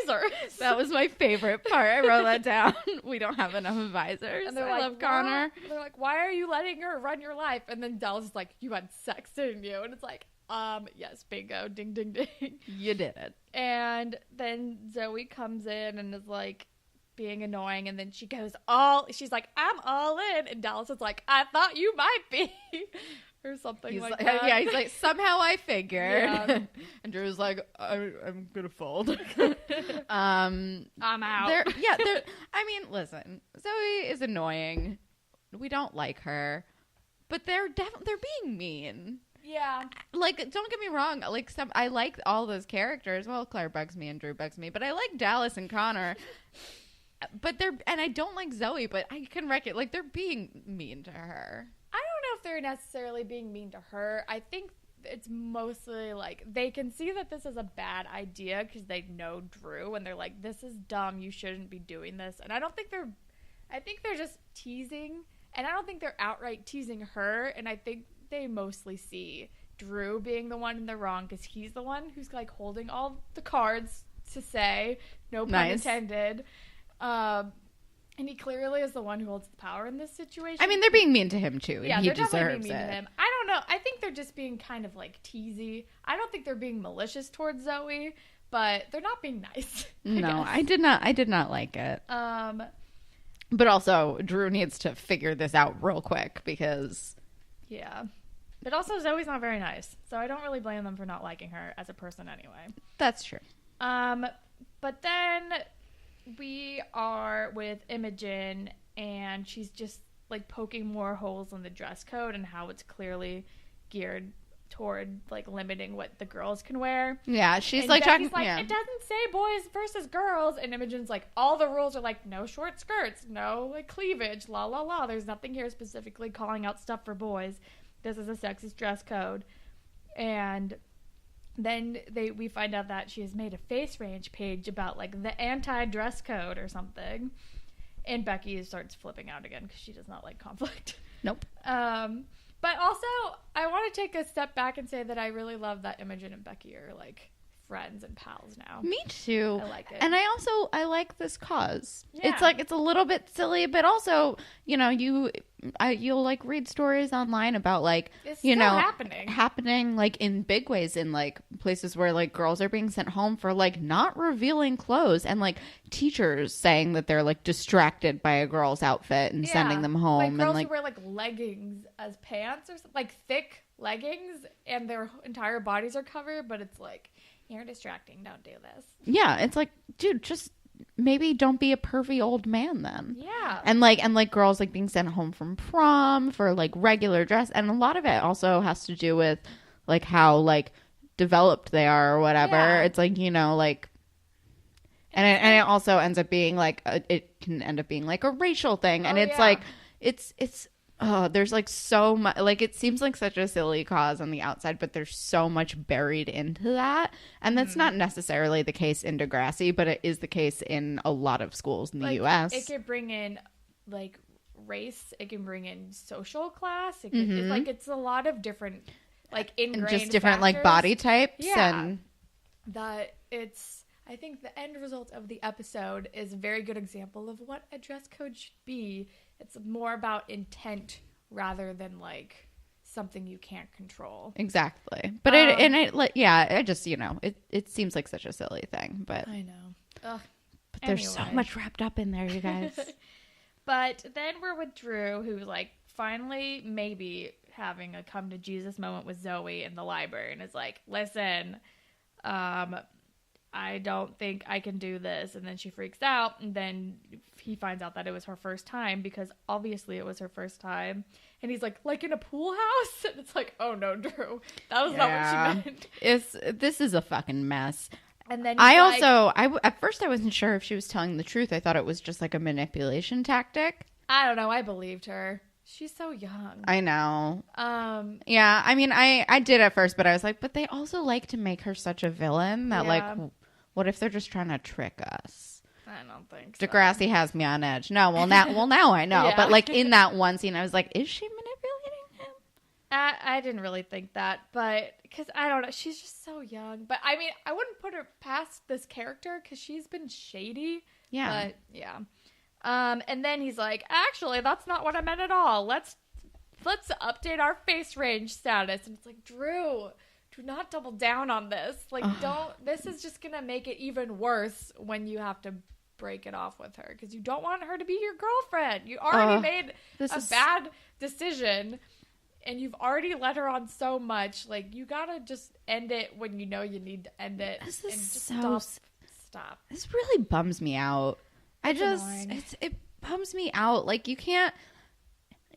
advisors. That was my favorite part. I wrote that down. We don't have enough advisors. And they're I like, love Connor. They're like, why are you letting her run your life? And then Dallas is like, you had sex, didn't you? And it's like, yes, bingo, ding, ding, ding. You did it. And then Zoe comes in and is like being annoying. And then she's like, I'm all in. And Dallas is like, I thought you might be. Or something like that. Yeah, he's like, somehow I figured. Yeah. And Drew's like, I'm going to fold. I'm out. I mean, listen, Zoe is annoying. We don't like her. But they're being mean. Yeah. Like, don't get me wrong. Like, I like all those characters. Well, Claire bugs me and Drew bugs me. But I like Dallas and Connor. But and I don't like Zoe, but I can reckon, like, they're being mean to her. I don't know if they're necessarily being mean to her. I think it's mostly like they can see that this is a bad idea because they know Drew and they're like, this is dumb. You shouldn't be doing this. And I think they're just teasing, and I don't think they're outright teasing her. And I think they mostly see Drew being the one in the wrong because he's the one who's like holding all the cards to say, no pun intended. And he clearly is the one who holds the power in this situation. I mean, they're being mean to him, too. Yeah, and he they're definitely deserves being mean to him. I don't know. I think they're just being kind of, like, teasy. I don't think they're being malicious towards Zoe, but they're not being nice. I did not like it. But also, Drew needs to figure this out real quick because... Yeah. But also, Zoe's not very nice. So I don't really blame them for not liking her as a person anyway. That's true. But then... we are with Imogen, and she's just, like, poking more holes in the dress code and how it's clearly geared toward, like, limiting what the girls can wear. Yeah, she's, and like, Becky's talking... like, it doesn't say boys versus girls. And Imogen's like, all the rules are, like, no short skirts, no, like, cleavage, la, la, la. There's nothing here specifically calling out stuff for boys. This is a sexist dress code. And... then we find out that she has made a face range page about, like, the anti-dress code or something. And Becky starts flipping out again because she does not like conflict. Nope. But also, I want to take a step back and say that I really love that Imogen and Becky are, like, friends and pals now. Me too. I like it. And I like this cause. Yeah. It's like, it's a little bit silly, but also, you know, you'll like read stories online about like, it's you still know, happening like in big ways in like places where like girls are being sent home for like not revealing clothes, and like teachers saying that they're like distracted by a girl's outfit and sending them home. Like girls and like who wear like leggings as pants or something, like thick leggings, and their entire bodies are covered, but it's like, you're distracting, don't do this. Yeah, it's like, dude, just maybe don't be a pervy old man then. Yeah. And like girls like being sent home from prom for like regular dress, and a lot of it also has to do with like how like developed they are or whatever. Yeah. It's like, you know, like, and it also ends up being like it can end up being like a racial thing, and it's like it's there's like so much, like it seems like such a silly cause on the outside, but there's so much buried into that, and that's not necessarily the case in Degrassi, but it is the case in a lot of schools in the U.S. It could bring in like race, it can bring in social class, it could, it's like it's a lot of different like ingrained and just different factors. like body types, and that it's. I think the end result of the episode is a very good example of what a dress code should be. It's more about intent rather than like something you can't control. Exactly. But it just, you know, it seems like such a silly thing, but I know. Ugh. But there's so much wrapped up in there, you guys. But then we're with Drew, who's like finally maybe having a come to Jesus moment with Zoe in the library, and is like, listen, I don't think I can do this. And then she freaks out, and then he finds out that it was her first time, because obviously it was her first time. And he's like in a pool house? And it's like, oh no, Drew, that was not what she meant. This is a fucking mess. And then at first I wasn't sure if she was telling the truth. I thought it was just like a manipulation tactic. I don't know. I believed her. She's so young. I know. Yeah, I mean, I did at first, but I was like, but they also like to make her such a villain that like, what if they're just trying to trick us? I don't think so. Degrassi has me on edge. No, now I know. Yeah. But like in that one scene, I was like, is she manipulating him? I didn't really think that, but because I don't know, she's just so young. But I mean, I wouldn't put her past this character because she's been shady. Yeah. But yeah. And then he's like, actually, that's not what I meant at all. Let's update our face range status. And it's like, Drew, do not double down on this. Like, don't. This is just gonna make it even worse when you have to break it off with her because you don't want her to be your girlfriend. You already made a bad decision. And you've already let her on so much. Like, you gotta just end it when you know you need to end it. This and is just so... Stop. This really bums me out. It bums me out. Like, you can't...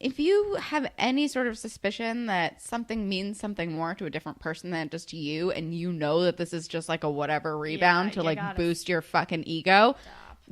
If you have any sort of suspicion that something means something more to a different person than just you, and you know that this is just like a whatever rebound to, like, boost your fucking ego,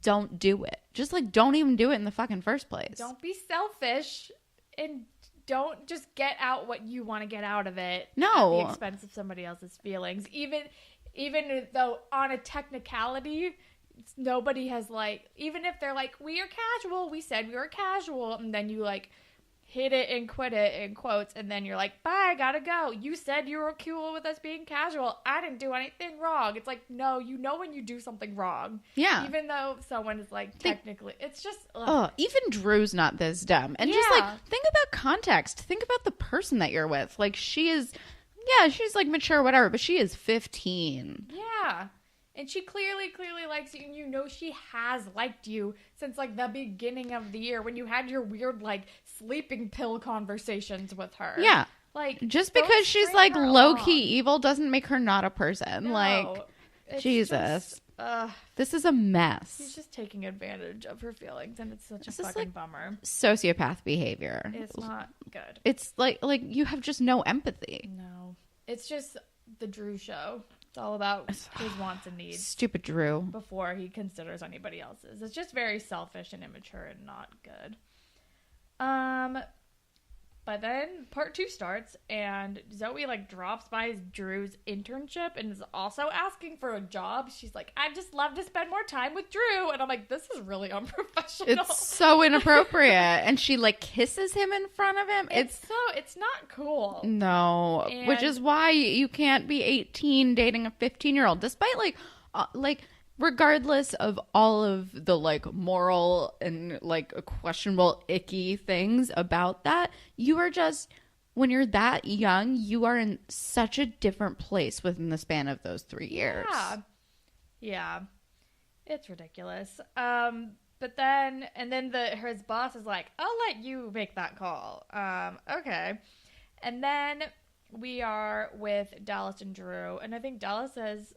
don't do it. Just, like, don't even do it in the fucking first place. Don't be selfish and... Don't just get out what you want to get out of it at the expense of somebody else's feelings. Even though on a technicality, nobody has like, even if they're like, we are casual, we said we were casual, and then you like hit it and quit it in quotes, and then you're like, bye, gotta go. You said you were cool with us being casual. I didn't do anything wrong. It's like, no, you know when you do something wrong. Yeah. Even though someone is like, technically, it's just... even Drew's not this dumb. And just like, think about context. Think about the person that you're with. Like, she's like mature, whatever, but she is 15. Yeah. And she clearly likes you, and you know she has liked you since, like, the beginning of the year when you had your weird, like, sleeping pill conversations with her. Yeah. Like, just because she's, like, low-key evil doesn't make her not a person. No, like, Jesus. This is a mess. She's just taking advantage of her feelings, and it's such a fucking bummer. Sociopath behavior. It's not good. It's, like you have just no empathy. No. It's just the Drew show. It's all about his wants and needs. Stupid Drew. Before he considers anybody else's. It's just very selfish and immature and not good. But then part 2 starts, and Zoe, like, drops by Drew's internship and is also asking for a job. She's like, I'd just love to spend more time with Drew. And I'm like, this is really unprofessional. It's so inappropriate. And she, like, kisses him in front of him. It's not cool. No. Which is why you can't be 18 dating a 15-year-old. Despite, regardless of all of the, like, moral and, like, questionable, icky things about that, you are just, when you're that young, you are in such a different place within the span of those 3 years. Yeah. It's ridiculous. But then, his boss is like, I'll let you make that call. Okay. And then we are with Dallas and Drew, and I think Dallas says,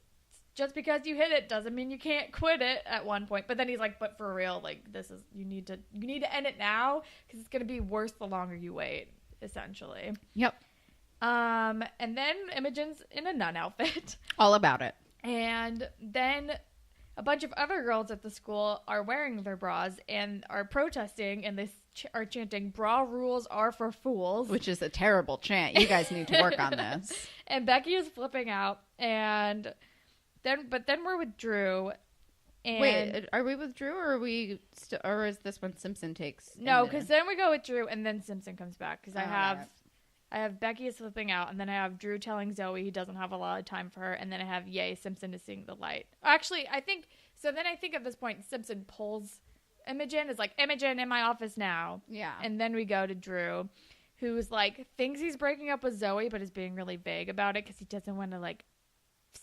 just because you hit it doesn't mean you can't quit it at one point. But then he's like, but for real, like, this is, you need to end it now because it's going to be worse the longer you wait, essentially. Yep. And then Imogen's in a nun outfit. All about it. And then a bunch of other girls at the school are wearing their bras and are protesting, and they are chanting, bra rules are for fools. Which is a terrible chant. You guys need to work on this. And Becky is flipping out, and... Then we're with Drew. And wait, are we with Drew, or are we? Or is this when Simpson takes? No, because then we go with Drew, and then Simpson comes back. Because I have Becky is flipping out, and then I have Drew telling Zoe he doesn't have a lot of time for her, and then I have Simpson is seeing the light. Actually, I think so. Then I think at this point Simpson pulls Imogen, is like, Imogen, in my office now. Yeah. And then we go to Drew, who's like thinks he's breaking up with Zoe, but is being really vague about it because he doesn't want to like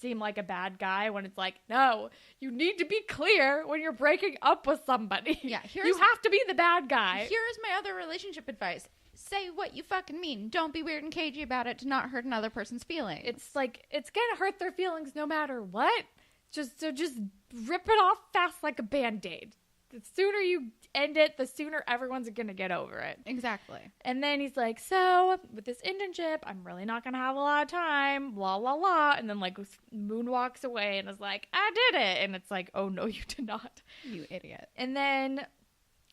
seem like a bad guy when it's like, no, you need to be clear when you're breaking up with somebody. Yeah, you have to be the bad guy. Here's my other relationship advice. Say what you fucking mean. Don't be weird and cagey about it to not hurt another person's feelings. It's like, it's gonna hurt their feelings no matter what. Just rip it off fast like a Band-Aid. The sooner you end it, the sooner everyone's gonna get over it. Exactly. And then he's like, so with this internship, I'm really not gonna have a lot of time, blah blah blah. And then like moonwalks away and is like, I did it. And it's like, oh no, you did not, you idiot. And then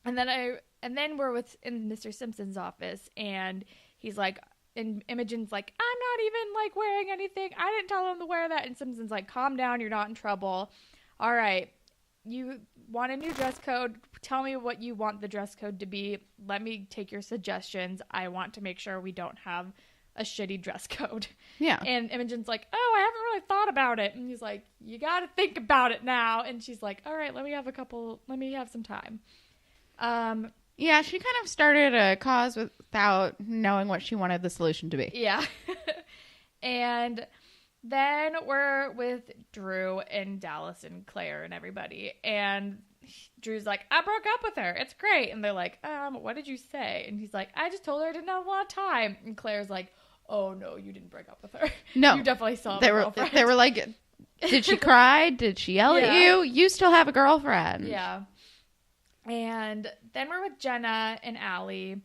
we're in Mr. Simpson's office, and he's like, and Imogen's like, I'm not even like wearing anything. I didn't tell him to wear that. And Simpson's like, calm down, you're not in trouble. All right. you want a new dress code. Tell me what you want the dress code to be. Let me take your suggestions. I want to make sure we don't have a shitty dress code. Yeah. And Imogen's like, oh, I haven't really thought about it. And he's like, you got to think about it now. And she's like, all right, let me have some time. Yeah, she kind of started a cause without knowing what she wanted the solution to be. Yeah. And then we're with Drew and Dallas and Claire and everybody. And Drew's like, I broke up with her. It's great. And they're like, what did you say? And he's like, I just told her I didn't have a lot of time. And Claire's like, oh, no, you didn't break up with her. No. You definitely still have a girlfriend. They were like, did she cry? Did she yell at you? You still have a girlfriend. Yeah. And then we're with Jenna and Alli.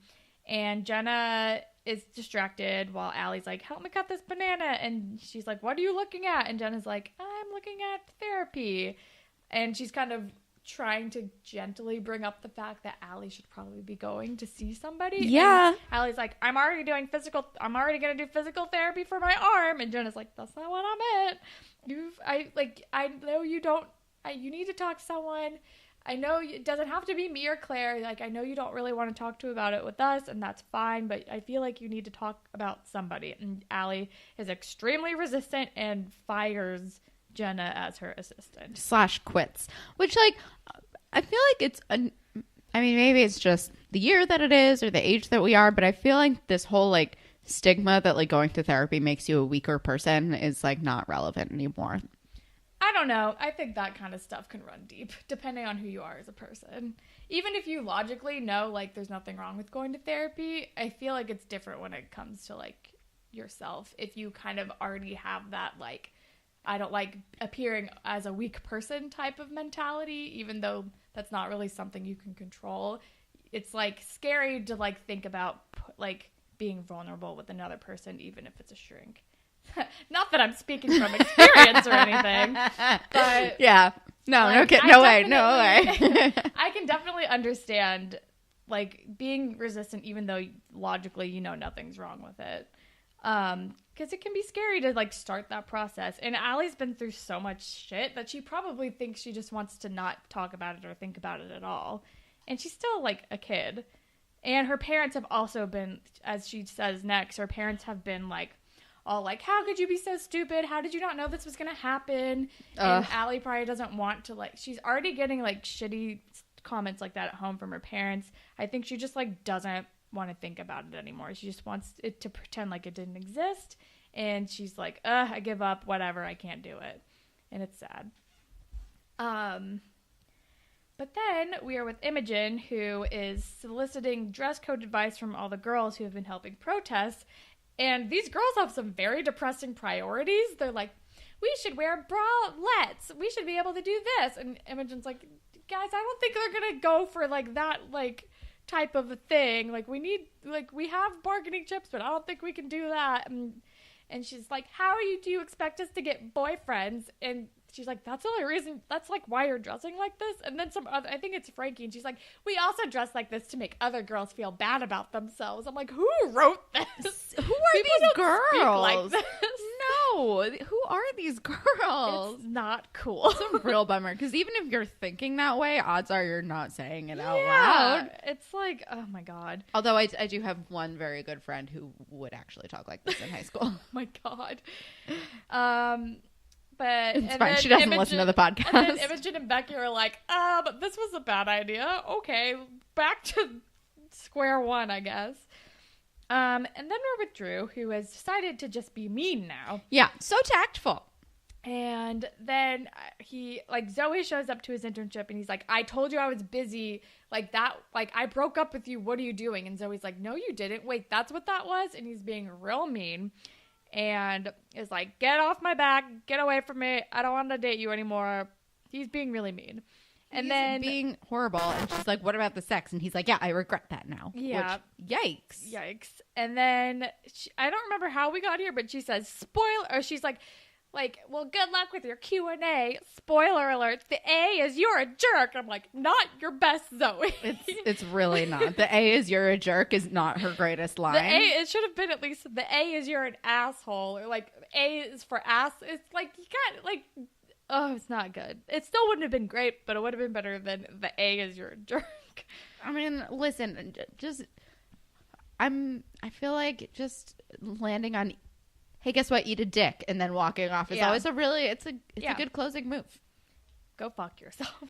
And Jenna is distracted while Allie's like, help me cut this banana. And she's like, what are you looking at? And Jenna's like, I'm looking at therapy. And she's kind of trying to gently bring up the fact that Alli should probably be going to see somebody. Yeah. And Allie's like, I'm already going to do physical therapy for my arm. And Jenna's like, that's not what I meant. I know you don't, you need to talk to someone. I know it doesn't have to be me or Claire. Like, I know you don't really want to talk to about it with us, and that's fine, but I feel like you need to talk about somebody. And Alli is extremely resistant and fires Jenna as her assistant. / quits. Which, like, I feel like it's, I mean, maybe it's just the year that it is or the age that we are, but I feel like this whole, like, stigma that, like, going to therapy makes you a weaker person is, like, not relevant anymore. I don't know. I think that kind of stuff can run deep, depending on who you are as a person. Even if you logically know, like, there's nothing wrong with going to therapy, I feel like it's different when it comes to, like, yourself. If you kind of already have that, like, I don't like appearing as a weak person type of mentality, even though that's not really something you can control. It's, like, scary to, like, think about, like, being vulnerable with another person, even if it's a shrink. Not that I'm speaking from experience or anything, but yeah, no way. I can definitely understand, like, being resistant, even though logically you know nothing's wrong with it, because it can be scary to, like, start that process. And Allie's been through so much shit that she probably thinks she just wants to not talk about it or think about it at all, and she's still, like, a kid. And her parents have also been, as she says next, her parents have been, like, all like, how could you be so stupid? How did you not know this was going to happen? And Alli probably doesn't want to, like, she's already getting, like, shitty comments like that at home from her parents. I think she just, like, doesn't want to think about it anymore. She just wants it to pretend like it didn't exist. And she's like, I give up, whatever, I can't do it. And it's sad. But then we are with Imogen, who is soliciting dress code advice from all the girls who have been helping protest. And these girls have some very depressing priorities. They're like, we should wear bralettes. We should be able to do this. And Imogen's like, guys, I don't think they're going to go for, like, that, like, type of a thing. Like, we need, like, we have bargaining chips, but I don't think we can do that. And she's like, do you expect us to get boyfriends? And she's like, that's the only reason, that's, like, why you're dressing like this. And then I think it's Frankie, and she's like, we also dress like this to make other girls feel bad about themselves. I'm like, who wrote this? Who are these girls? Like this. No, who are these girls? It's not cool. It's a real bummer, because even if you're thinking that way, odds are you're not saying it out loud. It's like, oh my god. Although I do have one very good friend who would actually talk like this in high school. Oh my god. But it's fine. She doesn't listen to the podcast. And then Imogen and Becky are like, this was a bad idea. Okay, back to square one, I guess. And then we're with Drew, who has decided to just be mean now. Yeah, so tactful. And then Zoe shows up to his internship, and he's like, I told you I was busy. Like, that, like, I broke up with you. What are you doing? And Zoe's like, no, you didn't. Wait, that's what that was? And he's being real mean. And is like, get off my back, get away from me, I don't want to date you anymore. He's being really mean. And then being horrible. And she's like, what about the sex? And he's like, yeah, I regret that now. Yeah. Which, yikes. And then I don't remember how we got here, but she says, she's like, well, good luck with your Q&A. Spoiler alert, the A is you're a jerk. I'm like, not your best, Zoe. It's really not. The A is you're a jerk is not her greatest line. It should have been at least the A is you're an asshole, or like A is for ass. It's like, you got, like, Oh, it's not good. It still wouldn't have been great, but it would have been better than the A is you're a jerk. I mean, listen, I feel like just landing on, hey, guess what? Eat a dick, and then walking off is always it's a good closing move. Go fuck yourself.